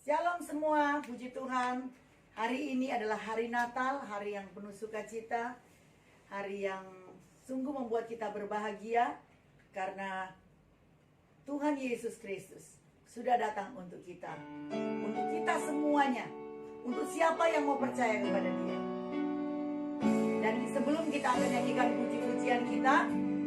Shalom semua, puji Tuhan. Hari ini adalah hari Natal, hari yang penuh sukacita, hari yang sungguh membuat kita berbahagia karena Tuhan Yesus Kristus sudah datang untuk kita semuanya, untuk siapa yang mau percaya kepada Dia. Dan sebelum kita akan nyanyikan puji-pujian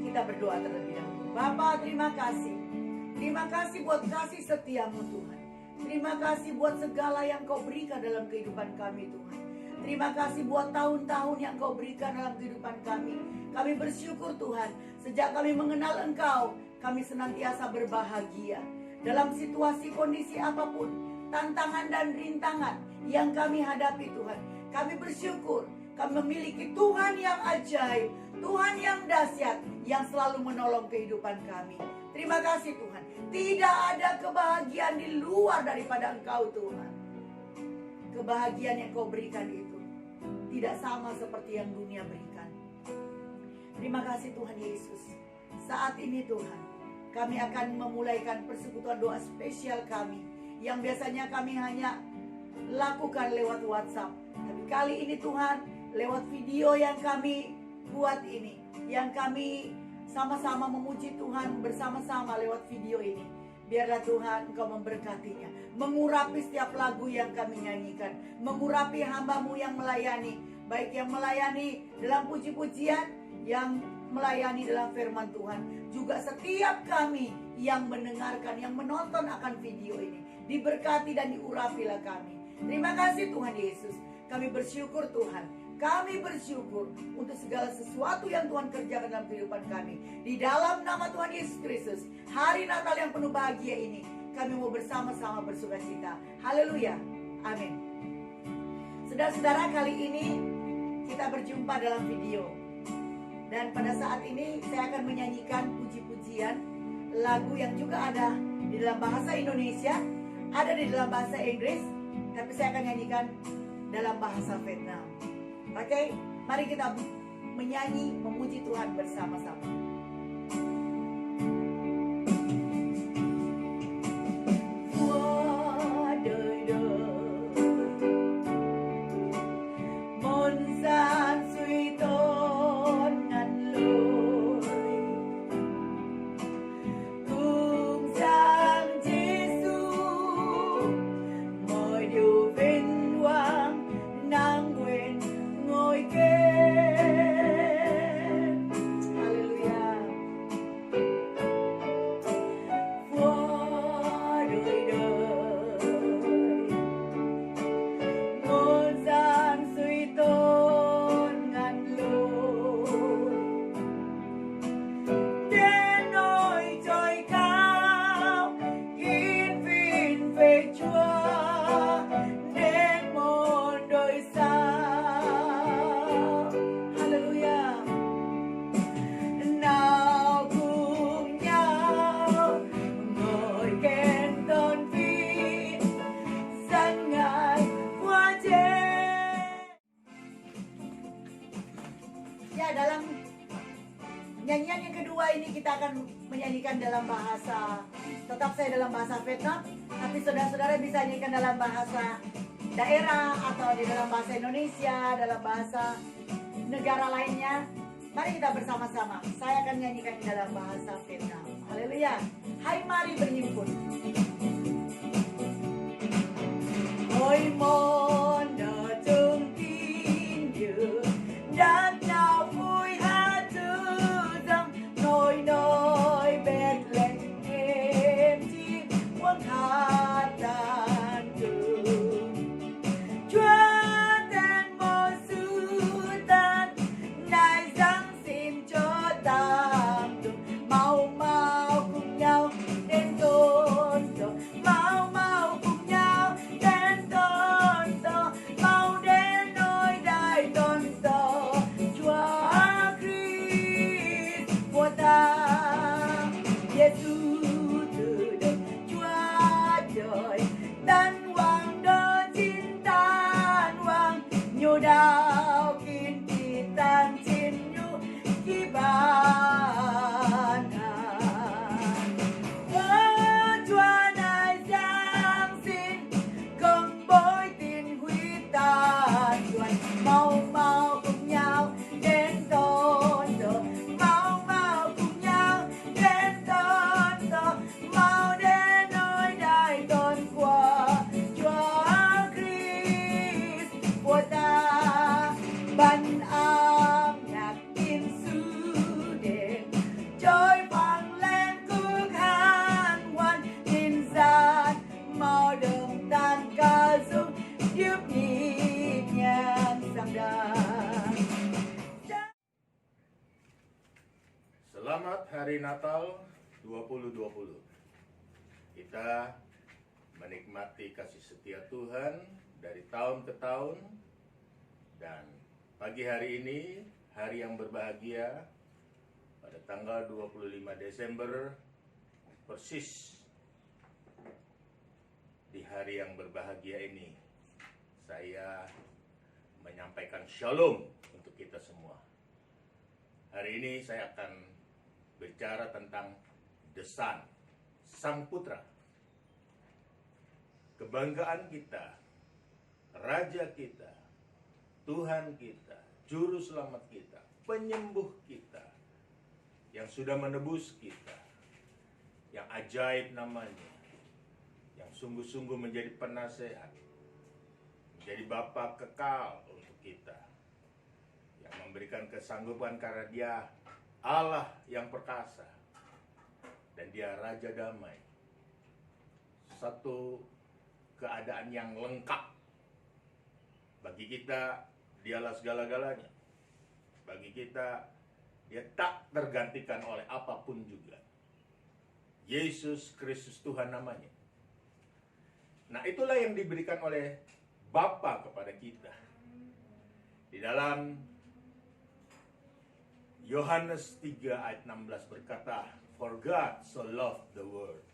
kita berdoa terlebih dahulu. Bapa, terima kasih buat kasih setiamu Tuhan. Terima kasih buat segala yang Kau berikan dalam kehidupan kami Tuhan. Terima kasih buat tahun-tahun yang Kau berikan dalam kehidupan kami. Kami bersyukur Tuhan, sejak kami mengenal Engkau, kami senantiasa berbahagia. Dalam situasi kondisi apapun, tantangan dan rintangan yang kami hadapi Tuhan, kami bersyukur kami memiliki Tuhan yang ajaib, Tuhan yang dahsyat, yang selalu menolong kehidupan kami. Terima kasih Tuhan. Tidak ada kebahagiaan di luar daripada Engkau Tuhan. Kebahagiaan yang Kau berikan itu tidak sama seperti yang dunia berikan. Terima kasih Tuhan Yesus. Saat ini Tuhan, kami akan memulaikan persekutuan doa spesial kami, yang biasanya kami hanya lakukan lewat WhatsApp. Tapi kali ini Tuhan, lewat video yang kami buat ini, yang kami sama-sama memuji Tuhan bersama-sama lewat video ini. Biarlah Tuhan Engkau memberkatinya, mengurapi setiap lagu yang kami nyanyikan, mengurapi hamba-Mu yang melayani, baik yang melayani dalam puji-pujian, yang melayani dalam firman Tuhan, juga setiap kami yang mendengarkan, yang menonton akan video ini. Diberkati dan diurapilah kami. Terima kasih Tuhan Yesus. Kami bersyukur Tuhan. Kami bersyukur untuk segala sesuatu yang Tuhan kerjakan dalam kehidupan kami. Di dalam nama Tuhan Yesus Kristus, hari Natal yang penuh bahagia ini, kami mau bersama-sama bersukacita. Haleluya. Amin. Saudara-saudara, kali ini kita berjumpa dalam video. Dan pada saat ini saya akan menyanyikan puji-pujian, lagu yang juga ada di dalam bahasa Indonesia, ada di dalam bahasa Inggris, tapi saya akan nyanyikan dalam bahasa Vietnam. Oke, mari kita menyanyi, memuji Tuhan bersama-sama. Dalam nyanyian yang kedua ini kita akan menyanyikan dalam bahasa, tetap saya dalam bahasa Vietnam, tapi saudara-saudara bisa nyanyikan dalam bahasa daerah atau di dalam bahasa Indonesia, dalam bahasa negara lainnya. Mari kita bersama-sama. Saya akan nyanyikan dalam bahasa Vietnam. Haleluya. Hai, mari berhimpun. Ôi môn nở trung tin như đã nào vui hát thứ rằng nồi nồi bệt lên em chim muốn hát đàn trường Chúa tên một sự tan này giáng xin cho tạm được mau mau cùng nhau đến tôi hari Natal 2020. Kita menikmati kasih setia Tuhan dari tahun ke tahun. Dan pagi hari ini, hari yang berbahagia, pada tanggal 25 Desember, persis di hari yang berbahagia ini, saya menyampaikan shalom untuk kita semua. Hari ini saya akan bicara tentang The Son, Sang Putra. Kebanggaan kita, Raja kita, Tuhan kita, Juru Selamat kita, Penyembuh kita, yang sudah menebus kita, yang ajaib namanya, yang sungguh-sungguh menjadi penasehat, menjadi Bapa kekal untuk kita, yang memberikan kesanggupan karena Dia Allah yang perkasa, dan Dia Raja Damai. Satu keadaan yang lengkap. Bagi kita, Dialah segala-galanya. Bagi kita, Dia tak tergantikan oleh apapun juga. Yesus Kristus Tuhan namanya. Nah, itulah yang diberikan oleh Bapa kepada kita. Di dalam Yohanes 3 ayat 16 berkata, "For God so loved the world,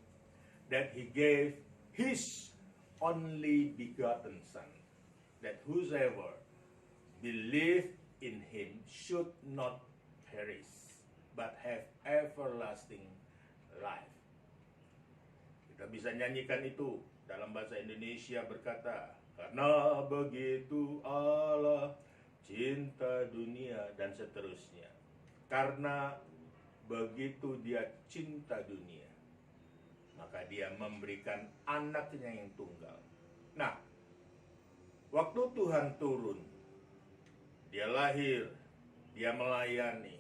that He gave His only begotten Son, that whosoever believe in Him should not perish, but have everlasting life." Kita bisa nyanyikan itu dalam bahasa Indonesia berkata, "Karena begitu Allah cinta dunia," dan seterusnya. Karena begitu Dia cinta dunia, maka Dia memberikan anaknya yang tunggal. Nah, waktu Tuhan turun, Dia lahir, Dia melayani.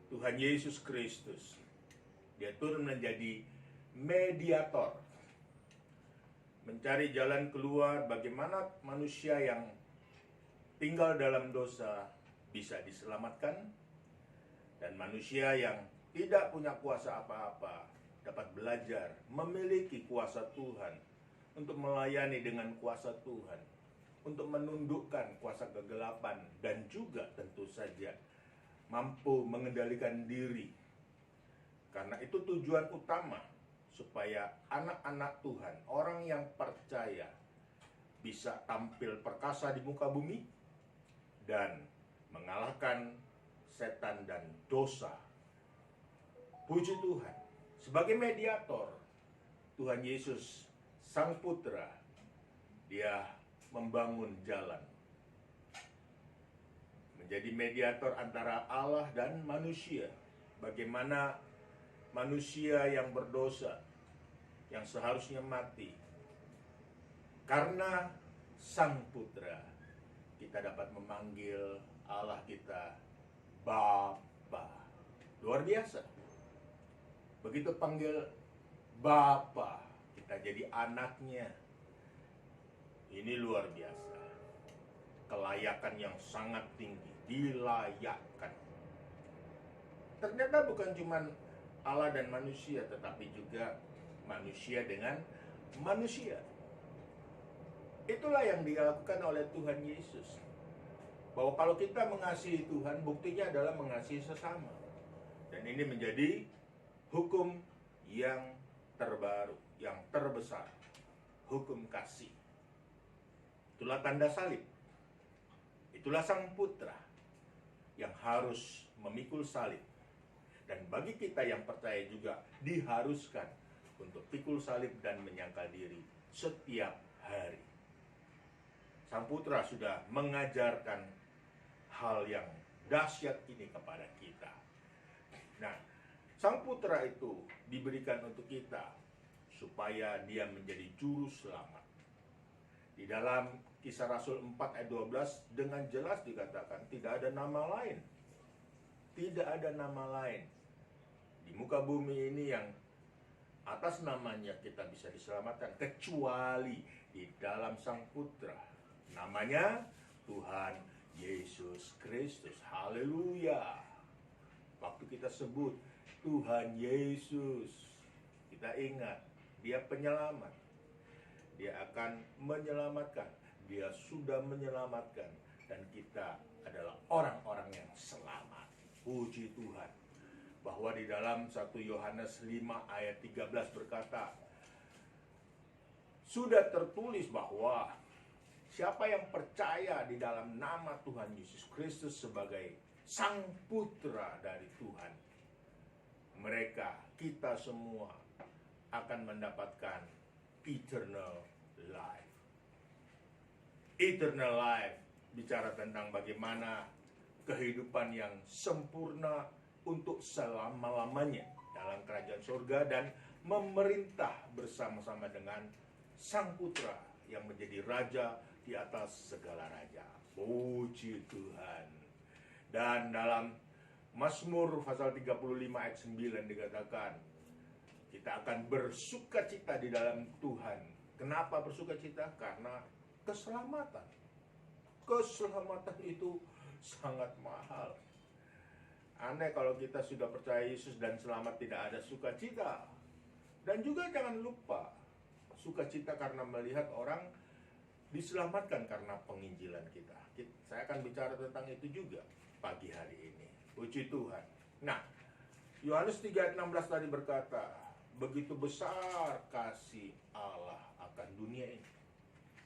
Tuhan Yesus Kristus, Dia turun menjadi mediator, mencari jalan keluar bagaimana manusia yang tinggal dalam dosa bisa diselamatkan, dan manusia yang tidak punya kuasa apa-apa dapat belajar memiliki kuasa Tuhan untuk melayani dengan kuasa Tuhan, untuk menundukkan kuasa kegelapan, dan juga tentu saja mampu mengendalikan diri. Karena itu tujuan utama, supaya anak-anak Tuhan, orang yang percaya, bisa tampil perkasa di muka bumi dan mengalahkan setan dan dosa. Puji Tuhan, sebagai mediator, Tuhan Yesus Sang Putra, Dia membangun jalan, menjadi mediator antara Allah dan manusia. Bagaimana manusia yang berdosa, yang seharusnya mati, karena Sang Putra, kita dapat memanggil Allah kita Bapa. Luar biasa. Begitu panggil Bapa, kita jadi anaknya. Ini luar biasa. Kelayakan yang sangat tinggi, dilayakkan. Ternyata bukan cuma Allah dan manusia, tetapi juga manusia dengan manusia. Itulah yang dilakukan oleh Tuhan Yesus. Bahwa kalau kita mengasihi Tuhan, buktinya adalah mengasihi sesama. Dan ini menjadi hukum yang terbaru, yang terbesar. Hukum kasih. Itulah tanda salib. Itulah Sang Putra yang harus memikul salib. Dan bagi kita yang percaya juga diharuskan untuk pikul salib dan menyangkal diri setiap hari. Sang Putra sudah mengajarkan hal yang dahsyat ini kepada kita. Nah, Sang Putra itu diberikan untuk kita supaya Dia menjadi juru selamat. Di dalam Kisah Rasul 4 ayat 12 dengan jelas dikatakan tidak ada nama lain. Tidak ada nama lain di muka bumi ini yang atas namanya kita bisa diselamatkan kecuali di dalam Sang Putra. Namanya Tuhan Yesus Kristus. Haleluya. Waktu kita sebut Tuhan Yesus. Kita ingat, Dia penyelamat. Dia akan menyelamatkan. Dia sudah menyelamatkan. Dan kita adalah orang-orang yang selamat. Puji Tuhan. Bahwa di dalam 1 Yohanes 5 ayat 13 berkata, sudah tertulis bahwa siapa yang percaya di dalam nama Tuhan Yesus Kristus sebagai Sang Putra dari Tuhan, mereka, kita semua akan mendapatkan eternal life. Eternal life bicara tentang bagaimana kehidupan yang sempurna untuk selama-lamanya dalam kerajaan surga dan memerintah bersama-sama dengan Sang Putra yang menjadi Raja di atas segala raja. Puji Tuhan. Dan dalam Mazmur pasal 35 ayat 9 dikatakan, kita akan bersukacita di dalam Tuhan. Kenapa bersukacita? Karena keselamatan. Keselamatan itu sangat mahal. Aneh kalau kita sudah percaya Yesus dan selamat tidak ada sukacita. Dan juga jangan lupa sukacita karena melihat orang diselamatkan karena penginjilan kita. Saya akan bicara tentang itu juga pagi hari ini. Puji Tuhan. Nah, Yohanes 3 ayat 16 tadi berkata, begitu besar kasih Allah akan dunia ini.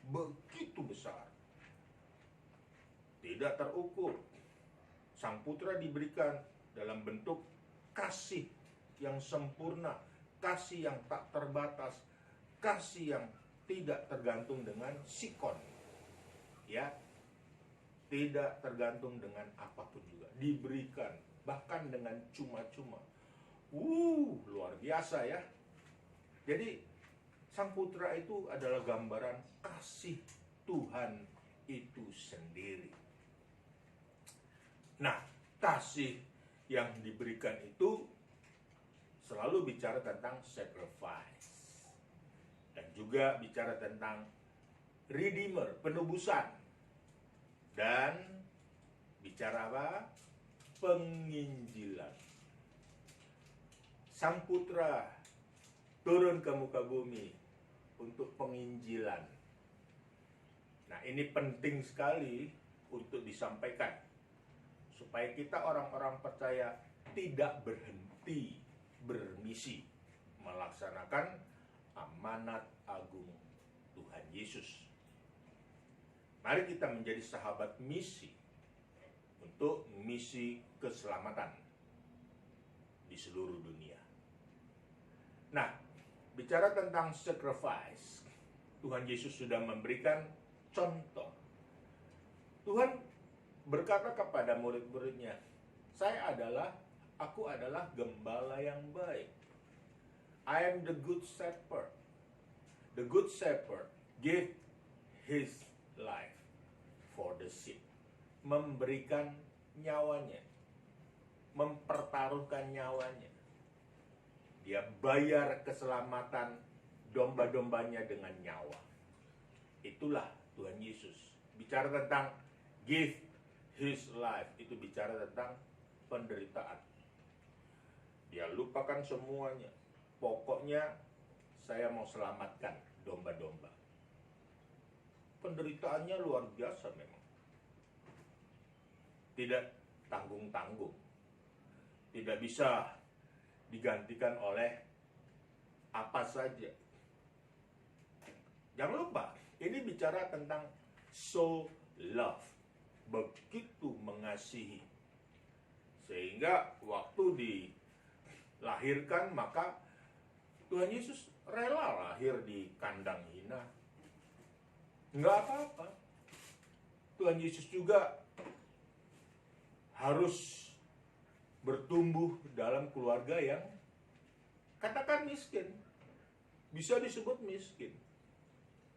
Begitu besar. Tidak terukur. Sang Putra diberikan dalam bentuk kasih yang sempurna, kasih yang tak terbatas, kasih yang tidak tergantung dengan sikon. Ya. Tidak tergantung dengan apapun juga. Diberikan bahkan dengan cuma-cuma. Luar biasa ya. Jadi Sang Putra itu adalah gambaran kasih Tuhan itu sendiri. Nah, kasih yang diberikan itu selalu bicara tentang sacrifice. Dan juga bicara tentang redeemer, penebusan. Dan bicara apa? Penginjilan. Sang Putra turun ke muka bumi untuk penginjilan. Nah, ini penting sekali untuk disampaikan supaya kita orang-orang percaya tidak berhenti bermisi melaksanakan amanat agung Tuhan Yesus. Mari kita menjadi sahabat misi untuk misi keselamatan di seluruh dunia. Nah, bicara tentang sacrifice, Tuhan Yesus sudah memberikan contoh. Tuhan berkata kepada murid-muridnya, aku adalah gembala yang baik. I am the good shepherd. The good shepherd gave his life for the sheep. Memberikan nyawanya. Mempertaruhkan nyawanya. Dia bayar keselamatan domba-dombanya dengan nyawa. Itulah Tuhan Yesus. Bicara tentang give his life, itu bicara tentang penderitaan. Dia lupakan semuanya. Pokoknya saya mau selamatkan domba-domba. Penderitaannya luar biasa memang. Tidak tanggung-tanggung. Tidak bisa digantikan oleh apa saja. Jangan lupa, ini bicara tentang so love. Begitu mengasihi. Sehingga waktu dilahirkan, maka Tuhan Yesus rela lahir di kandang hina. Enggak apa-apa. Tuhan Yesus juga harus bertumbuh dalam keluarga yang katakan miskin. Bisa disebut miskin.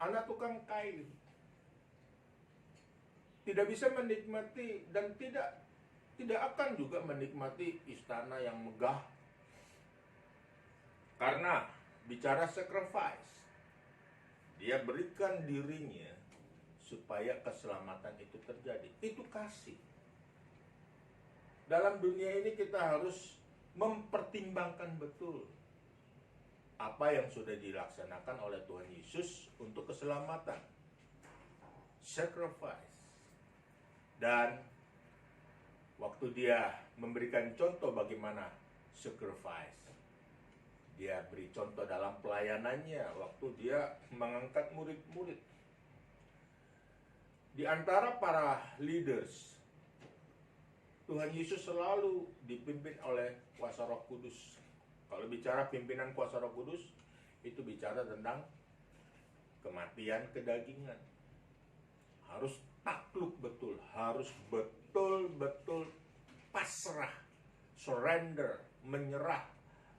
Anak tukang kayu. Tidak bisa menikmati dan tidak akan juga menikmati istana yang megah. Karena bicara sacrifice, dia berikan dirinya supaya keselamatan itu terjadi. Itu kasih. Dalam dunia ini kita harus mempertimbangkan betul apa yang sudah dilaksanakan oleh Tuhan Yesus untuk keselamatan. Sacrifice. Dan waktu dia memberikan contoh bagaimana sacrifice, dia beri contoh dalam pelayanannya waktu dia mengangkat murid-murid. Di antara para leaders, Tuhan Yesus selalu dipimpin oleh kuasa Roh Kudus. Kalau bicara pimpinan kuasa Roh Kudus, itu bicara tentang kematian kedagingan. Harus takluk betul, harus betul-betul pasrah, surrender, menyerah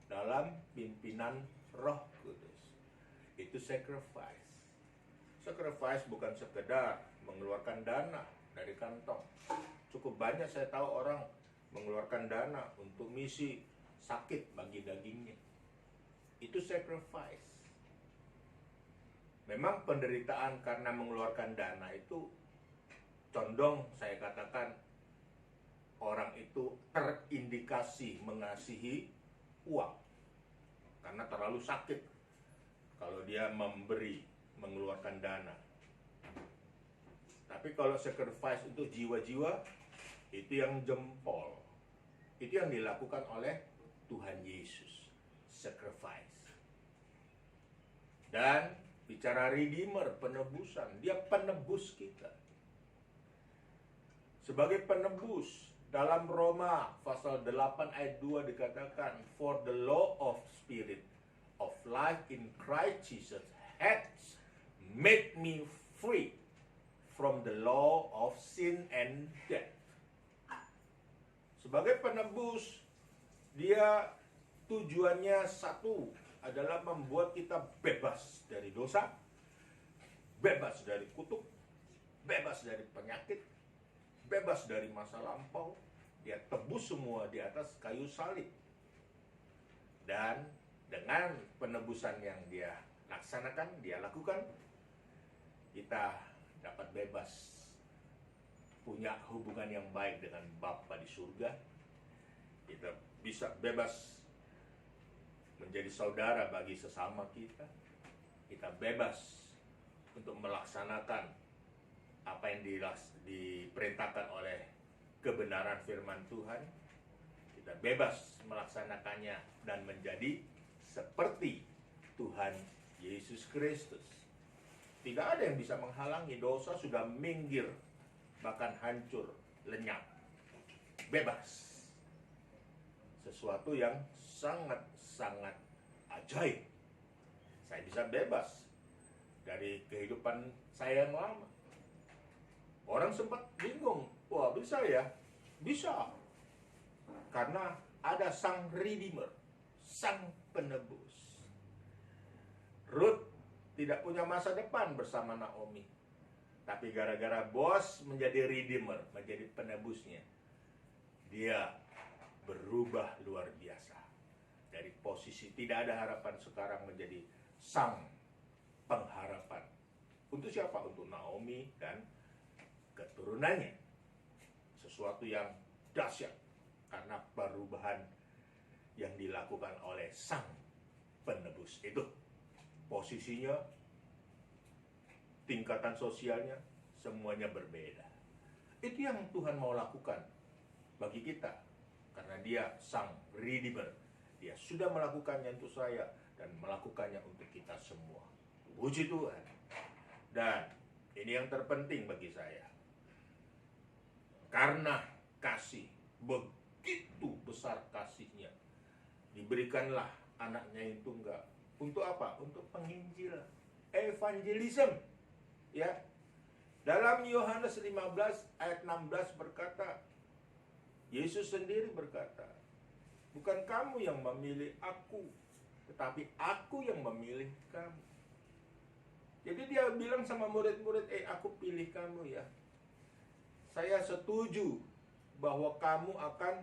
dalam pimpinan Roh Kudus. Itu sacrifice. Sacrifice bukan sekedar mengeluarkan dana dari kantong. Cukup banyak saya tahu orang mengeluarkan dana untuk misi sakit bagi dagingnya. Itu sacrifice. Memang penderitaan karena mengeluarkan dana itu condong saya katakan orang itu terindikasi mengasihi uang karena terlalu sakit kalau dia mengeluarkan dana. Tapi kalau sacrifice untuk jiwa-jiwa, itu yang jempol. Itu yang dilakukan oleh Tuhan Yesus. Sacrifice. Dan bicara redeemer, penebusan, dia penebus kita. Sebagai penebus, dalam Roma pasal 8 ayat 2 dikatakan, for the law of spirit of life in Christ Jesus has made me free from the law of sin and death. Sebagai penebus, dia tujuannya satu adalah membuat kita bebas dari dosa, bebas dari kutuk, bebas dari penyakit, bebas dari masa lampau. Dia tebus semua di atas kayu salib. Dan dengan penebusan yang dia laksanakan, dia lakukan, kita dapat bebas, punya hubungan yang baik dengan Bapa di surga. Kita bisa bebas menjadi saudara bagi sesama kita. Kita bebas untuk melaksanakan apa yang diperintahkan oleh kebenaran firman Tuhan. Kita bebas melaksanakannya dan menjadi seperti Tuhan Yesus Kristus. Tidak ada yang bisa menghalangi. Dosa sudah minggir, bahkan hancur, lenyap, bebas. Sesuatu yang sangat-sangat ajaib. Saya bisa bebas dari kehidupan saya yang lama. Orang sempat bingung, wah bisa ya? Bisa. Karena ada sang redeemer, sang penebus. Ruth tidak punya masa depan bersama Naomi. Tapi gara-gara bos menjadi redeemer, menjadi penebusnya, dia berubah luar biasa. Dari posisi tidak ada harapan sekarang menjadi sang pengharapan. Untuk siapa? Untuk Naomi dan keturunannya. Sesuatu yang dahsyat karena perubahan yang dilakukan oleh sang penebus itu. Posisinya, tingkatan sosialnya, semuanya berbeda. Itu yang Tuhan mau lakukan bagi kita. Karena dia sang redeemer. Dia sudah melakukannya untuk saya dan melakukannya untuk kita semua. Puji Tuhan. Dan ini yang terpenting bagi saya. Karena kasih, begitu besar kasihnya, diberikanlah anaknya yang tunggal. Untuk apa? Untuk penginjilan, evangelism. Ya. Dalam Yohanes 15 ayat 16 berkata, Yesus sendiri berkata, bukan kamu yang memilih aku, tetapi aku yang memilih kamu. Jadi dia bilang sama murid-murid, aku pilih kamu ya. Saya setuju bahwa kamu akan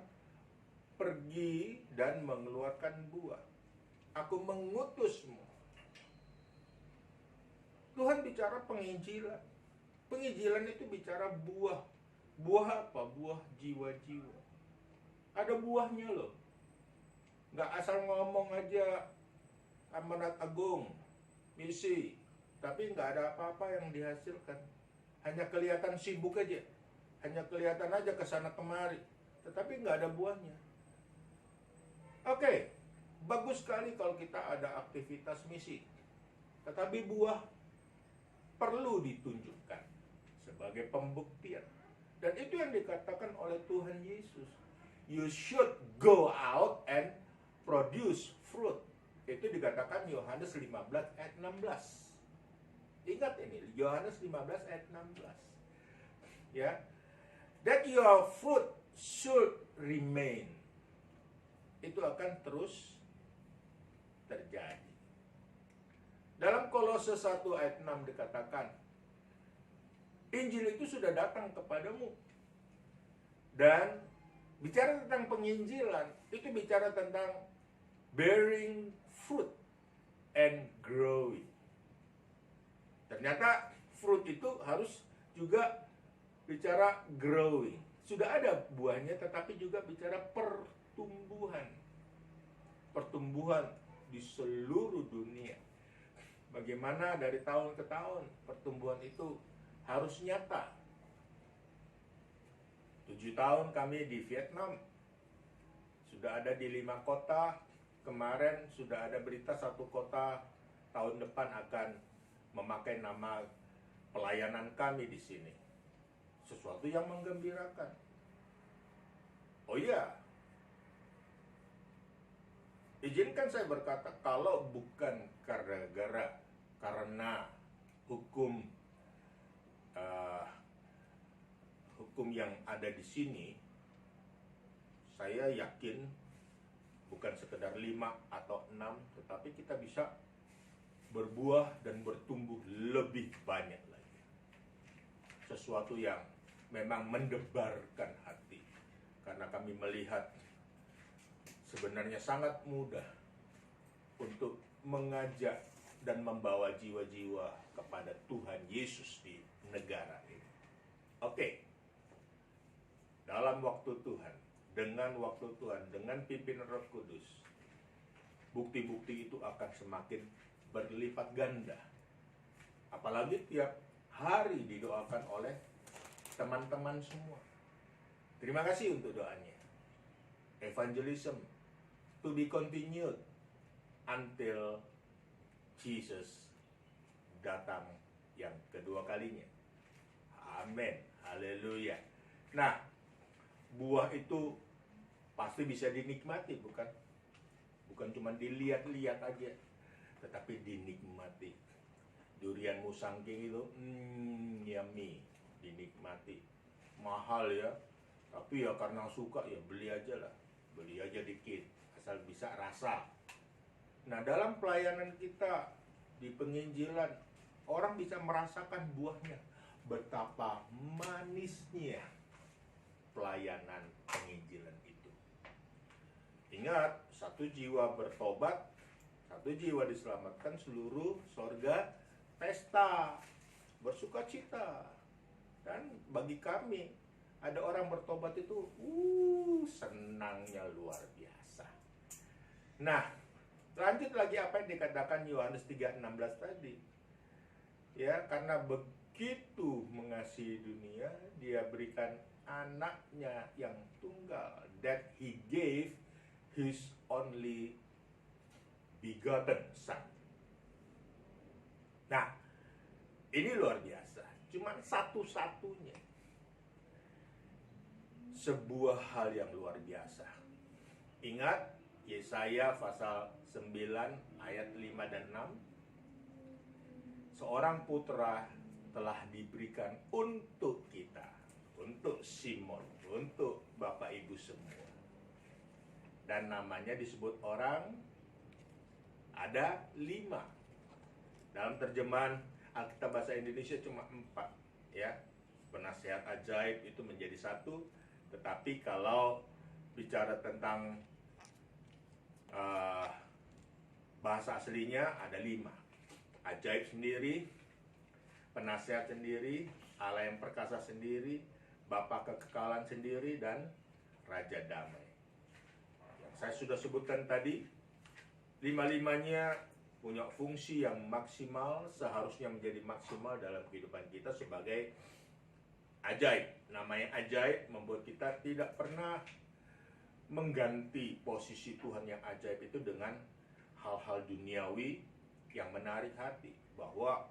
pergi dan mengeluarkan buah. Aku mengutusmu. Tuhan bicara penginjilan. Penginjilan itu bicara buah. Buah apa? Buah jiwa-jiwa. Ada buahnya loh. Nggak asal ngomong aja amanat agung, misi, tapi nggak ada apa-apa yang dihasilkan. Hanya kelihatan sibuk aja, hanya kelihatan aja kesana kemari, tetapi nggak ada buahnya. Oke, bagus sekali kalau kita ada aktivitas misi, tetapi buah perlu ditunjukkan sebagai pembuktian. Dan itu yang dikatakan oleh Tuhan Yesus. You should go out and produce fruit. Itu dikatakan Yohanes 15 ayat 16. Ingat ini, Yohanes 15 ayat 16. Ya. That your fruit should remain. Itu akan terus terjadi. Dalam Kolose 1 ayat 6 dikatakan, Injil itu sudah datang kepadamu. Dan bicara tentang penginjilan, itu bicara tentang bearing fruit and growing. Ternyata fruit itu harus juga bicara growing. Sudah ada buahnya, tetapi juga bicara pertumbuhan. Pertumbuhan di seluruh dunia. Bagaimana dari tahun ke tahun pertumbuhan itu harus nyata. 7 tahun kami di Vietnam, sudah ada di 5 kota. Kemarin sudah ada berita 1 kota tahun depan akan memakai nama pelayanan kami di sini. Sesuatu yang menggembirakan. Oh iya, izinkan saya berkata, kalau bukan karena hukum yang ada di sini, saya yakin bukan sekedar 5 atau 6, tetapi kita bisa berbuah dan bertumbuh lebih banyak lagi. Sesuatu yang memang mendebarkan hati, karena kami melihat sebenarnya sangat mudah untuk mengajak dan membawa jiwa-jiwa kepada Tuhan Yesus di negara ini. Oke. Dalam waktu Tuhan, dengan waktu Tuhan, dengan pimpinan Roh Kudus, bukti-bukti itu akan semakin berlipat ganda. Apalagi tiap hari didoakan oleh teman-teman semua. Terima kasih untuk doanya. Evangelism to be continued until Jesus datang yang kedua kalinya. Amin. Haleluya. Nah, buah itu pasti bisa dinikmati, bukan cuma dilihat-lihat aja, tetapi dinikmati. Durian musangking itu yummy, dinikmati. Mahal ya, tapi ya karena suka ya beli aja lah, beli aja dikit, asal bisa rasa. Nah, dalam pelayanan kita di penginjilan, orang bisa merasakan buahnya, betapa manisnya pelayanan penginjilan itu. Ingat, 1 jiwa bertobat, 1 jiwa diselamatkan, seluruh sorga pesta, bersukacita. Dan bagi kami, ada orang bertobat itu, senangnya luar biasa. Nah, lanjut lagi apa yang dikatakan Yohanes 3:16 tadi. Ya, karena begitu mengasihi dunia, dia berikan anaknya yang tunggal, that he gave his only begotten son. Nah, ini luar biasa. Cuman satu-satunya sebuah hal yang luar biasa. Ingat Yesaya pasal 9 ayat 5 dan 6. Seorang putra telah diberikan untuk kita, untuk Simon, untuk Bapak Ibu semua. Dan namanya disebut orang, ada 5. Dalam terjemahan Alkitab Bahasa Indonesia cuma 4, ya. Penasihat ajaib itu menjadi 1, tetapi kalau bicara tentang bahasa aslinya ada 5. Ajaib sendiri, penasihat sendiri, Allah yang perkasa sendiri, Bapa kekekalan sendiri, dan Raja Damai. Yang saya sudah sebutkan tadi, lima-limanya punya fungsi yang maksimal, seharusnya menjadi maksimal dalam kehidupan kita sebagai ajaib. Namanya ajaib membuat kita tidak pernah mengganti posisi Tuhan yang ajaib itu dengan hal-hal duniawi yang menarik hati. Bahwa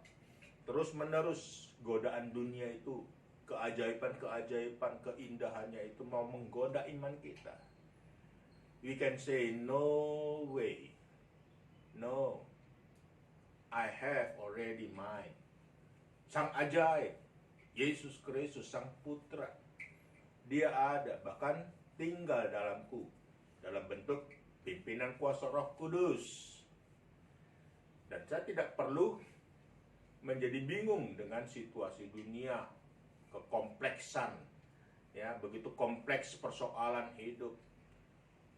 terus-menerus godaan dunia itu, keajaiban-keajaiban, keindahannya itu mau menggoda iman kita. We can say, no way, no, I have already mine. Sang ajaib, Yesus Kristus, Sang Putra, Dia ada, bahkan tinggal dalamku, dalam bentuk pimpinan kuasa Roh Kudus. Dan saya tidak perlu menjadi bingung dengan situasi dunia, kekompleksan, ya, begitu kompleks persoalan hidup,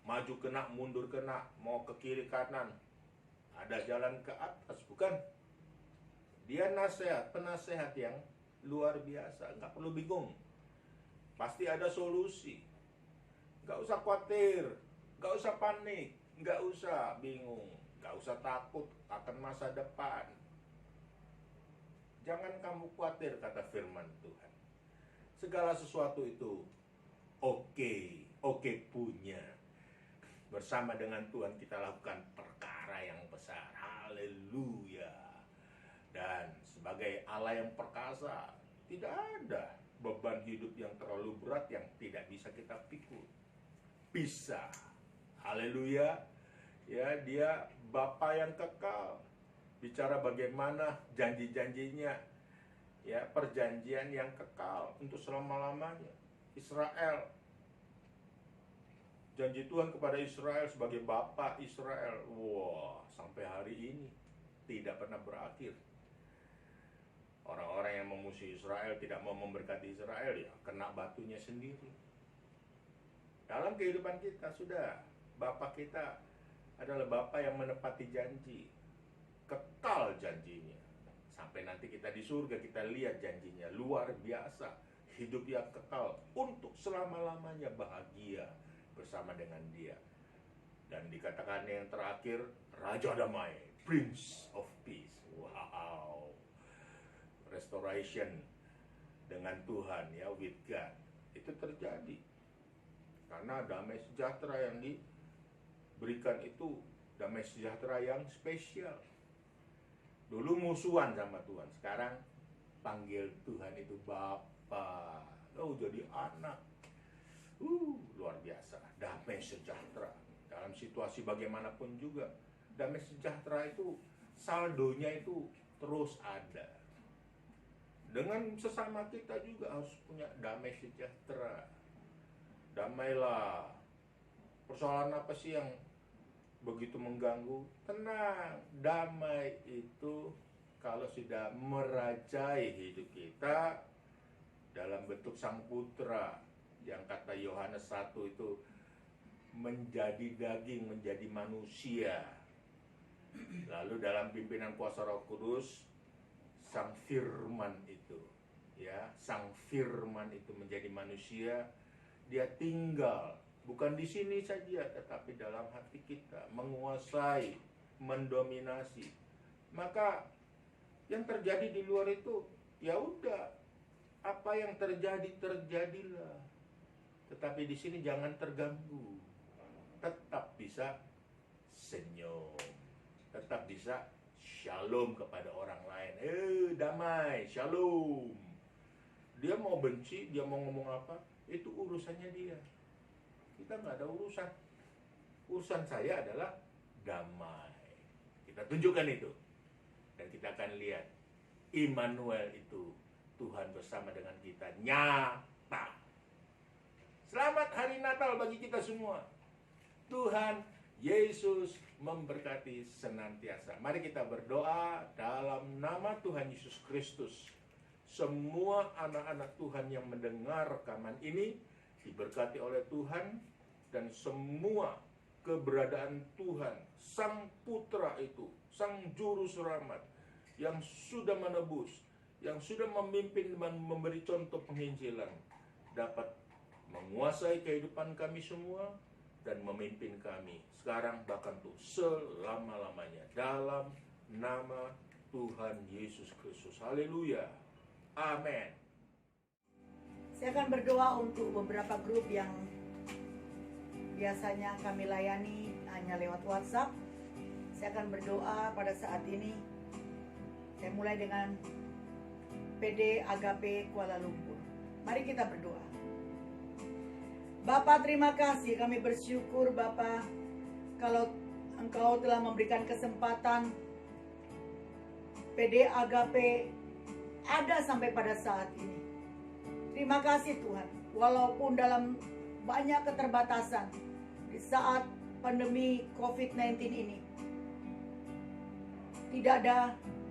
maju kena, mundur kena, mau ke kiri kanan, ada jalan ke atas, bukan? Dia penasehat yang luar biasa, nggak perlu bingung, pasti ada solusi, nggak usah khawatir, nggak usah panik, nggak usah bingung, nggak usah takut akan masa depan. Jangan kamu khawatir, kata firman Tuhan. Segala sesuatu itu oke punya. Bersama dengan Tuhan kita lakukan perkara yang besar. Haleluya. Dan sebagai Allah yang perkasa, tidak ada beban hidup yang terlalu berat yang tidak bisa kita pikul. Bisa. Haleluya. Ya, Dia Bapa yang kekal. Bicara bagaimana janji-janjinya, ya, perjanjian yang kekal untuk selama-lamanya. Israel, janji Tuhan kepada Israel sebagai Bapa Israel, wah, sampai hari ini tidak pernah berakhir. Orang-orang yang memusuhi Israel, tidak mau memberkati Israel, ya kena batunya sendiri. Dalam kehidupan kita sudah, Bapa kita adalah Bapa yang menepati janji, kekal janjinya. Sampai nanti kita di surga, kita lihat janjinya luar biasa, hidup yang kekal untuk selama-lamanya, bahagia bersama dengan Dia. Dan dikatakan yang terakhir, Raja Damai, Prince of Peace. Wow, restoration dengan Tuhan, ya, with God, itu terjadi karena damai sejahtera yang diberikan itu damai sejahtera yang spesial. Dulu musuhan sama Tuhan, sekarang panggil Tuhan itu Bapa. Oh, jadi anak. Luar biasa, damai sejahtera. Dalam situasi bagaimanapun juga, damai sejahtera itu saldonya itu terus ada. Dengan sesama kita juga harus punya damai sejahtera. Damailah. Persoalan apa sih yang begitu mengganggu? Tenang, damai itu kalau sudah merajai hidup kita dalam bentuk Sang Putra, yang kata Yohanes 1 itu menjadi daging, menjadi manusia. Lalu dalam pimpinan kuasa Roh Kudus, Sang Firman itu, ya, Sang Firman itu menjadi manusia. Dia tinggal bukan di sini saja, tetapi dalam hati kita, menguasai, mendominasi. Maka yang terjadi di luar itu, ya udah, apa yang terjadi terjadilah. Tetapi di sini jangan terganggu. Tetap bisa senyum, tetap bisa shalom kepada orang lain. Damai, shalom. Dia mau benci, dia mau ngomong apa, itu urusannya dia. Kita nggak ada urusan. Urusan saya adalah damai. Kita tunjukkan itu. Dan kita akan lihat Immanuel itu, Tuhan bersama dengan kita, nyata. Selamat hari Natal bagi kita semua. Tuhan Yesus memberkati senantiasa. Mari kita berdoa dalam nama Tuhan Yesus Kristus. Semua anak-anak Tuhan yang mendengar rekaman ini diberkati oleh Tuhan, dan semua keberadaan Tuhan, Sang Putra itu, Sang Juru Selamat yang sudah menebus, yang sudah memimpin dan memberi contoh penginjilan, dapat menguasai kehidupan kami semua, dan memimpin kami sekarang bahkan tuh selama-lamanya dalam nama Tuhan Yesus Kristus. Haleluya. Amin. Saya akan berdoa untuk beberapa grup yang biasanya kami layani hanya lewat WhatsApp. Saya akan berdoa pada saat ini. Saya mulai dengan PD Agape Kuala Lumpur. Mari kita berdoa. Bapa, terima kasih, kami bersyukur Bapa kalau Engkau telah memberikan kesempatan PD Agape ada sampai pada saat ini. Terima kasih Tuhan, walaupun dalam banyak keterbatasan di saat pandemi COVID-19 ini, tidak ada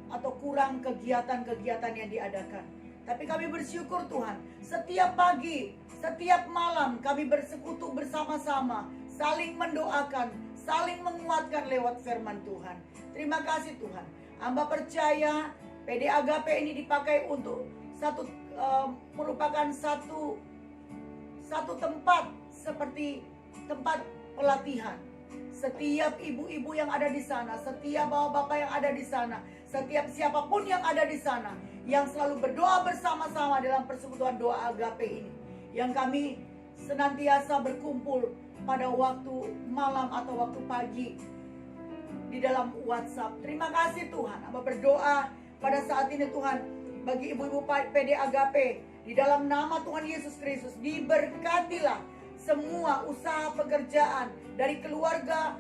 atau kurang kegiatan-kegiatan yang diadakan. Tapi kami bersyukur Tuhan, setiap pagi, setiap malam kami bersekutu bersama-sama, saling mendoakan, saling menguatkan lewat firman Tuhan. Terima kasih Tuhan. Hamba percaya PD Agape ini dipakai untuk merupakan satu tempat seperti tempat pelatihan. Setiap ibu-ibu yang ada di sana, setiap bapak-bapak yang ada di sana, setiap siapapun yang ada di sana, yang selalu berdoa bersama-sama dalam persekutuan doa Agape ini, yang kami senantiasa berkumpul pada waktu malam atau waktu pagi di dalam WhatsApp. Terima kasih Tuhan. Hamba berdoa pada saat ini Tuhan, bagi ibu-ibu PD Agape, di dalam nama Tuhan Yesus Kristus, diberkatilah semua usaha pekerjaan dari keluarga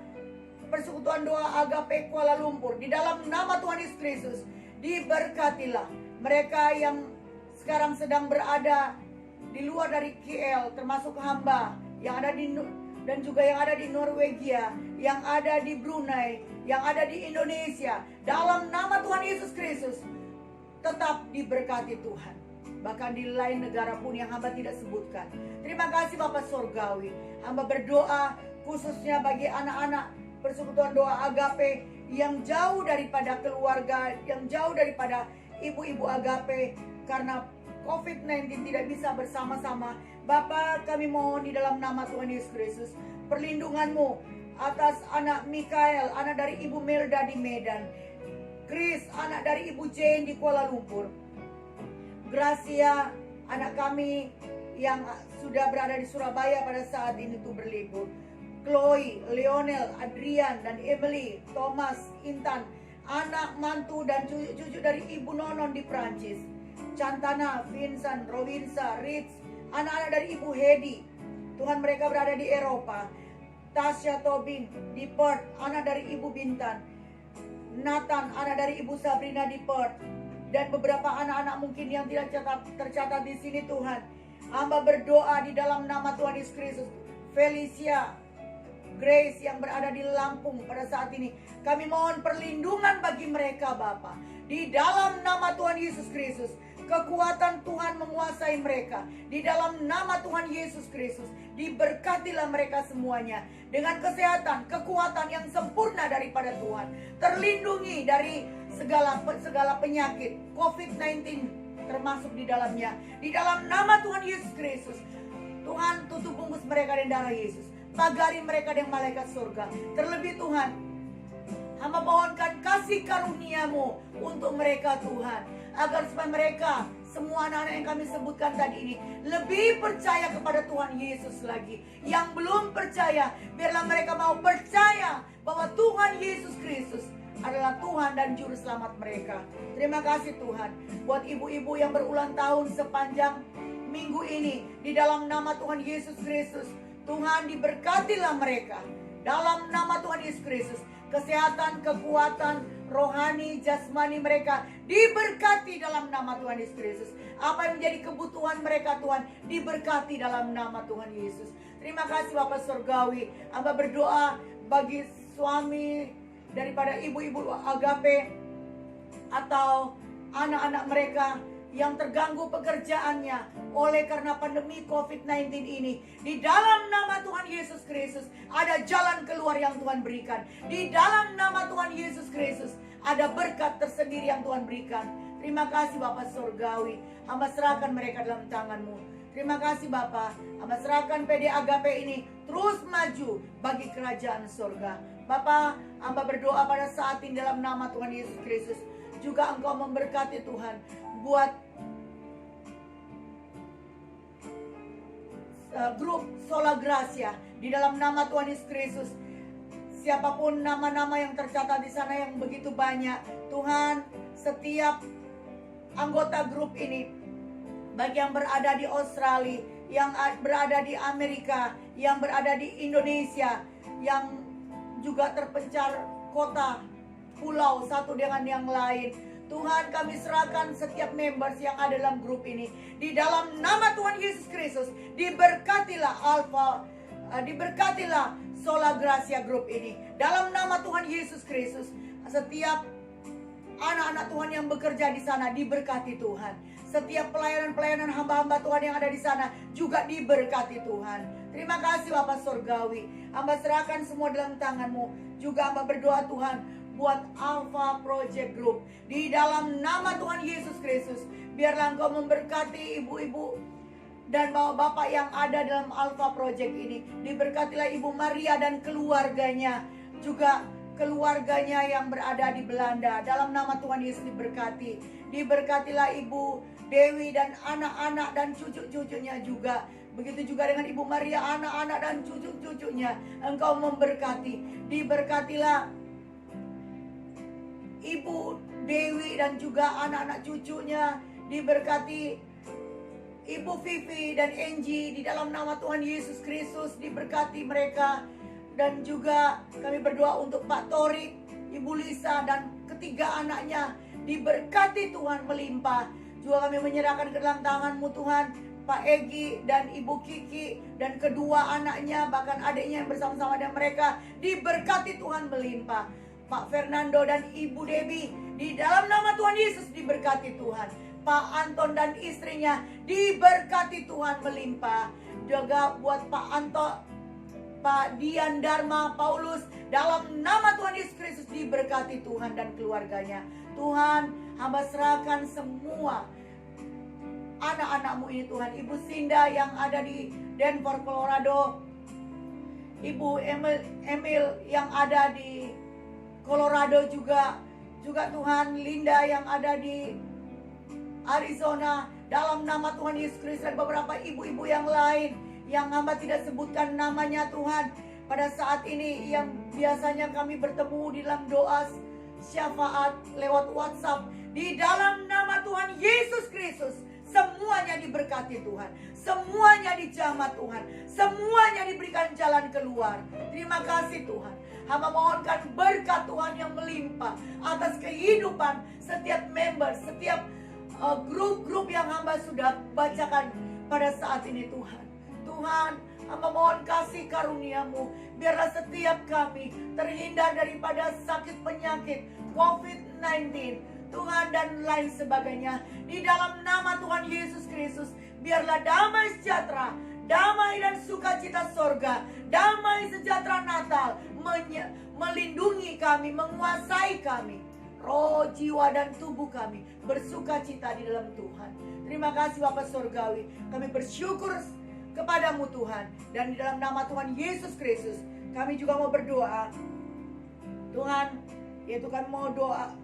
Persekutuan Doa Agape Kuala Lumpur. Di dalam nama Tuhan Yesus Kristus, diberkatilah mereka yang sekarang sedang berada di luar dari KL, termasuk hamba yang ada di dan juga yang ada di Norwegia, yang ada di Brunei, yang ada di Indonesia. Dalam nama Tuhan Yesus Kristus, tetap diberkati Tuhan. Bahkan di lain negara pun yang hamba tidak sebutkan. Terima kasih Bapak Sorgawi. Hamba berdoa khususnya bagi anak-anak Persekutuan Doa Agape yang jauh daripada keluarga, yang jauh daripada ibu-ibu Agape karena COVID-19 tidak bisa bersama-sama. Bapa, kami mohon di dalam nama Tuhan Yesus Kristus, perlindungan-Mu atas anak Mikael, anak dari Ibu Melda di Medan, Chris, anak dari Ibu Jane di Kuala Lumpur, Gracia, anak kami yang sudah berada di Surabaya pada saat ini tuh berlibur, Chloe, Lionel, Adrian, dan Emily, Thomas, Intan, anak mantu dan cucu dari Ibu Nonon di Prancis, Cantana, Vincent, Robinsa, Ritz, anak-anak dari Ibu Hedi, Tuhan mereka berada di Eropa, Tasya Tobing di Perth, anak dari Ibu Bintan, Nathan, anak dari Ibu Sabrina di Perth, dan beberapa anak-anak mungkin yang tidak tercatat di sini Tuhan. Hamba berdoa di dalam nama Tuhan Yesus Kristus, Felicia, Grace yang berada di Lampung pada saat ini, kami mohon perlindungan bagi mereka Bapa. Di dalam nama Tuhan Yesus Kristus, kekuatan Tuhan menguasai mereka. Di dalam nama Tuhan Yesus Kristus, diberkatilah mereka semuanya dengan kesehatan, kekuatan yang sempurna daripada Tuhan. Terlindungi dari segala penyakit COVID-19 termasuk di dalamnya. Di dalam nama Tuhan Yesus Kristus, Tuhan tutup bungkus mereka dengan darah Yesus. Pagari mereka dengan malaikat surga. Terlebih Tuhan, hamba mohonkan kasih karunia-Mu untuk mereka Tuhan, agar supaya mereka, semua anak-anak yang kami sebutkan tadi ini, lebih percaya kepada Tuhan Yesus lagi. Yang belum percaya, biarlah mereka mau percaya bahwa Tuhan Yesus Kristus adalah Tuhan dan Juru Selamat mereka. Terima kasih Tuhan, buat ibu-ibu yang berulang tahun sepanjang minggu ini. Di dalam nama Tuhan Yesus Kristus, Tuhan diberkatilah mereka. Dalam nama Tuhan Yesus Kristus, kesehatan, kekuatan, rohani, jasmani mereka diberkati dalam nama Tuhan Yesus Kristus. Apa yang menjadi kebutuhan mereka Tuhan, diberkati dalam nama Tuhan Yesus. Terima kasih Bapak Surgawi. Hamba berdoa bagi suami daripada ibu-ibu Agape atau anak-anak mereka yang terganggu pekerjaannya oleh karena pandemi COVID-19 ini. Di dalam nama Tuhan Yesus Kristus ada jalan keluar yang Tuhan berikan. Di dalam nama Tuhan Yesus Kristus ada berkat tersendiri yang Tuhan berikan. Terima kasih Bapak Surgawi. Hamba serahkan mereka dalam tangan-Mu. Terima kasih Bapa. Hamba serahkan PD Agape ini terus maju bagi kerajaan surga. Bapa, hamba berdoa pada saat ini dalam nama Tuhan Yesus Kristus. Juga Engkau memberkati Tuhan buat grup Sola Gracia di dalam nama Tuhan Yesus Kristus. Siapapun nama-nama yang tercatat di sana yang begitu banyak, Tuhan, setiap anggota grup ini, baik yang berada di Australia, yang berada di Amerika, yang berada di Indonesia, yang juga terpencar kota, pulau satu dengan yang lain. Tuhan, kami serahkan setiap members yang ada dalam grup ini. Di dalam nama Tuhan Yesus Kristus, diberkatilah diberkatilah Sola Gracia Group ini. Dalam nama Tuhan Yesus Kristus, setiap anak-anak Tuhan yang bekerja di sana diberkati Tuhan. Setiap pelayanan-pelayanan hamba-hamba Tuhan yang ada di sana juga diberkati Tuhan. Terima kasih Bapak Surgawi. Hamba serahkan semua dalam tangan-Mu. Juga hamba berdoa Tuhan buat Alpha Project Group. Di dalam nama Tuhan Yesus Kristus, biarlah Engkau memberkati ibu-ibu dan bapak-bapak yang ada dalam Alpha Project ini. Diberkatilah Ibu Maria dan keluarganya, juga keluarganya yang berada di Belanda. Dalam nama Tuhan Yesus diberkati. Diberkatilah Ibu Dewi dan anak-anak dan cucu-cucunya juga. Begitu juga dengan Ibu Maria, anak-anak dan cucu-cucunya. Engkau memberkati. Diberkatilah Ibu Dewi dan juga anak-anak cucunya. Diberkati Ibu Vivi dan Angie di dalam nama Tuhan Yesus Kristus. Diberkati mereka. Dan juga kami berdoa untuk Pak Torik, Ibu Lisa dan ketiga anaknya. Diberkati Tuhan melimpah. Juga kami menyerahkan ke dalam tangan-Mu Tuhan Pak Egi dan Ibu Kiki dan kedua anaknya, bahkan adiknya yang bersama-sama dengan mereka. Diberkati Tuhan melimpah. Pak Fernando dan Ibu Debbie, di dalam nama Tuhan Yesus diberkati Tuhan. Pak Anton dan istrinya diberkati Tuhan melimpah. Juga buat Pak Anton, Pak Dian Dharma Paulus, dalam nama Tuhan Yesus Kristus diberkati Tuhan dan keluarganya. Tuhan, hamba serahkan semua anak-anak-Mu ini Tuhan. Ibu Sinda yang ada di Denver, Colorado, Ibu Emil yang ada di Colorado juga Tuhan, Linda yang ada di Arizona, dalam nama Tuhan Yesus Kristus, dan beberapa ibu-ibu yang lain yang hamba tidak sebutkan namanya Tuhan. Pada saat ini yang biasanya kami bertemu di dalam doa syafaat lewat WhatsApp, di dalam nama Tuhan Yesus Kristus, semuanya diberkati Tuhan, semuanya dijamah Tuhan, semuanya diberikan jalan keluar. Terima kasih Tuhan. Hamba mohonkan berkat Tuhan yang melimpah atas kehidupan setiap member, setiap grup-grup yang hamba sudah bacakan pada saat ini Tuhan. Tuhan, hamba mohon kasih karunia-Mu. Biarlah setiap kami terhindar daripada sakit penyakit COVID-19 Tuhan dan lain sebagainya. Di dalam nama Tuhan Yesus Kristus, biarlah damai sejahtera, damai dan sukacita sorga, damai sejahtera Natal melindungi kami, menguasai kami. Roh, jiwa, dan tubuh kami bersuka cita di dalam Tuhan. Terima kasih Bapak Surgawi. Kami bersyukur kepadamu Tuhan. Dan di dalam nama Tuhan Yesus Kristus, kami juga mau berdoa. Tuhan, yaitu kami mau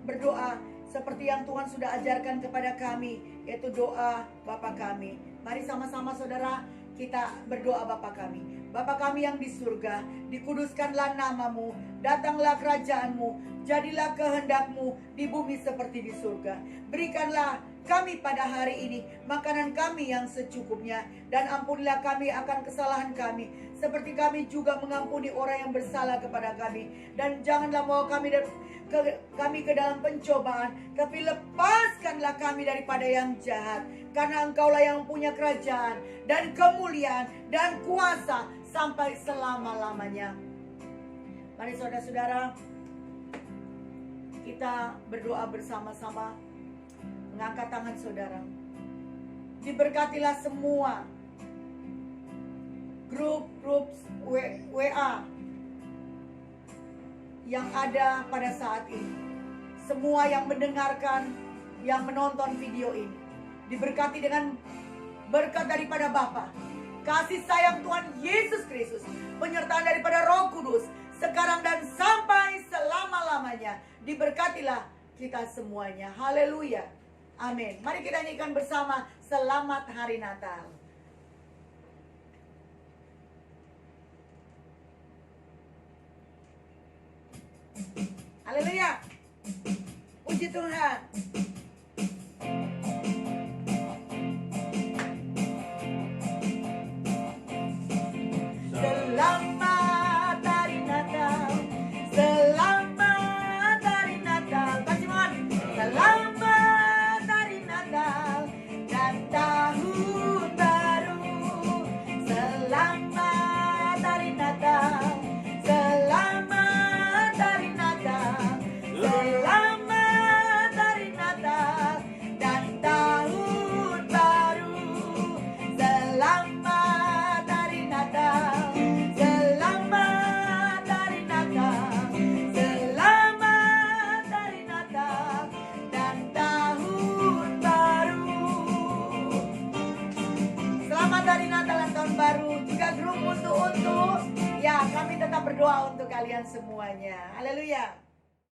berdoa seperti yang Tuhan sudah ajarkan kepada kami, yaitu doa Bapa kami. Mari sama-sama saudara kita berdoa Bapa kami. Bapa kami yang di surga, dikuduskanlah nama-Mu, datanglah kerajaan-Mu, jadilah kehendak-Mu di bumi seperti di surga. Berikanlah kami pada hari ini makanan kami yang secukupnya, dan ampunilah kami akan kesalahan kami, seperti kami juga mengampuni orang yang bersalah kepada kami. Dan janganlah bawa kami ke dalam pencobaan, tapi lepaskanlah kami daripada yang jahat. Karena Engkaulah yang punya kerajaan dan kemuliaan dan kuasa sampai selama-lamanya. Mari saudara-saudara, kita berdoa bersama-sama. Mengangkat tangan saudara. Diberkatilah semua grup WA yang ada pada saat ini. Semua yang mendengarkan, yang menonton video ini, diberkati dengan berkat daripada Bapa, kasih sayang Tuhan Yesus Kristus, penyertaan daripada Roh Kudus, sekarang dan sampai selama-lamanya. Diberkatilah kita semuanya. Haleluya. Amin. Mari kita nyanyikan bersama Selamat Hari Natal. Haleluya. Puji Tuhan. Selamat Hari Natal. Selamat Hari Natal. Bacimon. Selamat Hari Natal dan Tahun Baru. Selamat Hari Natal. Selamat Hari Natal. Selamat Hari Natal dan Tahun Baru. Selamat Hari Natal. Selamat Hari Natal. Selamat Hari Natal dan Tahun Baru. Selamat Hari Natal dan Tahun Baru. Juga grup untuk ya, kami tetap berdoa untuk kalian semuanya. Haleluya.